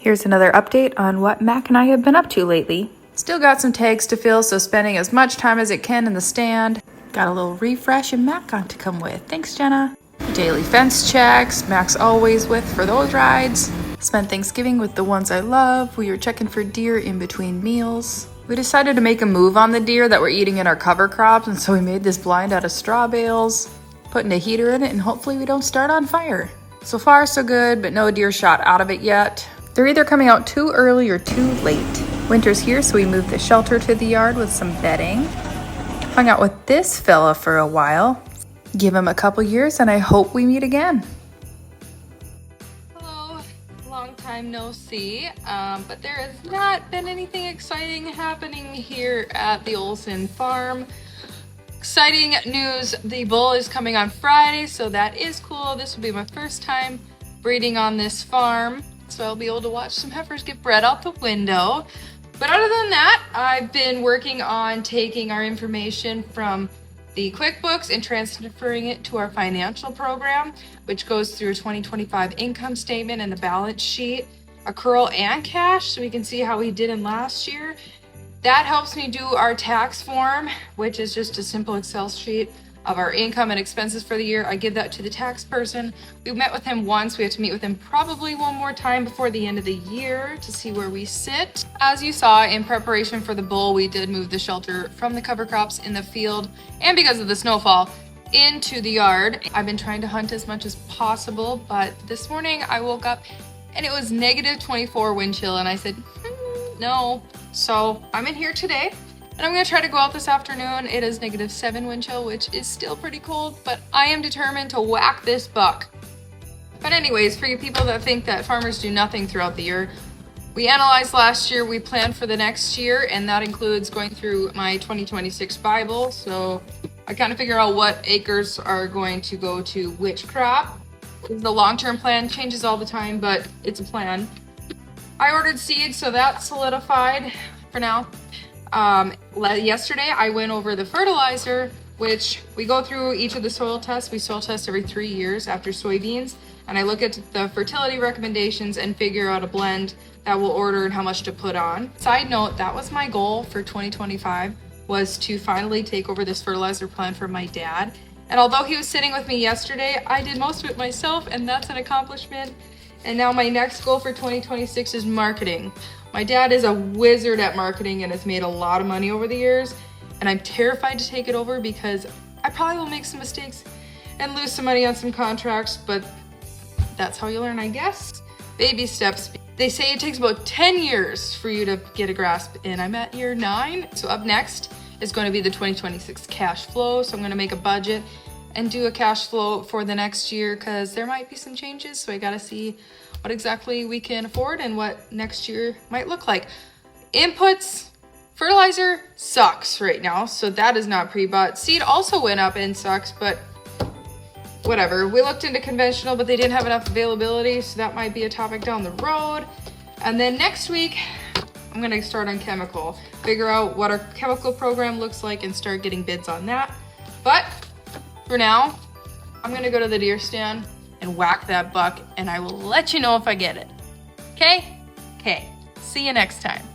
Here's another update on what Mac and I have been up to lately. Still got some tags to fill, so spending as much time as it can in the stand. Got a little refresh and Mac got to come with. Thanks, Jenna. Daily fence checks, Mac's always with for those rides. Spent Thanksgiving with the ones I love. We were checking for deer in between meals. We decided to make a move on the deer that were eating in our cover crops, and so we made this blind out of straw bales, putting a heater in it, and hopefully we don't start on fire. So far so good, but no deer shot out of it yet. They're either coming out too early or too late. Winter's here, so we moved the shelter to the yard with some bedding. Hung out with this fella for a while. Give him a couple years and I hope we meet again. Hello, long time no see, but there has not been anything exciting happening here at the Olson farm. Exciting news, the bull is coming on Friday, so that is cool. This will be my first time breeding on this farm, so I'll be able to watch some heifers get bred out the window. But other than that, I've been working on taking our information from the QuickBooks and transferring it to our financial program, which goes through a 2025 income statement and the balance sheet, accrual and cash, so we can see how we did in last year. That helps me do our tax form, which is just a simple Excel sheet of our income and expenses for the year. I give that to the tax person. We met with him once. We have to meet with him probably one more time before the end of the year to see where we sit. As you saw, in preparation for the bull, we did move the shelter from the cover crops in the field, and because of the snowfall, into the yard. I've been trying to hunt as much as possible, but this morning I woke up and it was negative 24 wind chill, and I said, no. So I'm in here today. And I'm gonna try to go out this afternoon. It is negative 7 wind chill, which is still pretty cold, but I am determined to whack this buck. But anyways, for you people that think that farmers do nothing throughout the year, we analyzed last year, we planned for the next year, and that includes going through my 2026 Bible. So I kind of figure out what acres are going to go to which crop. The long-term plan changes all the time, but it's a plan. I ordered seeds, so that's solidified for now. Yesterday I went over the fertilizer, which we go through each of the soil tests. We soil test every 3 years after soybeans, and I look at the fertility recommendations and figure out a blend that we'll order and how much to put on. Side note, that was my goal for 2025, was to finally take over this fertilizer plan from my dad. And although he was sitting with me yesterday, I did most of it myself, and that's an accomplishment. And now my next goal for 2026 is marketing. My dad is a wizard at marketing and has made a lot of money over the years, and I'm terrified to take it over because I probably will make some mistakes and lose some money on some contracts, but that's how you learn, I guess. Baby steps. They say it takes about 10 years for you to get a grasp, and I'm at year 9. So up next is going to be the 2026 cash flow. So I'm going to make a budget and do a cash flow for the next year because there might be some changes, so I got to see what exactly we can afford and what next year might look like. Inputs, fertilizer sucks right now, so that is not pre-bought. Seed also went up and sucks, but whatever. We looked into conventional, but they didn't have enough availability, so that might be a topic down the road. And then next week, I'm gonna start on chemical, figure out what our chemical program looks like and start getting bids on that. But for now, I'm gonna go to the deer stand and whack that buck, and I will let you know if I get it. Okay? Okay. See you next time.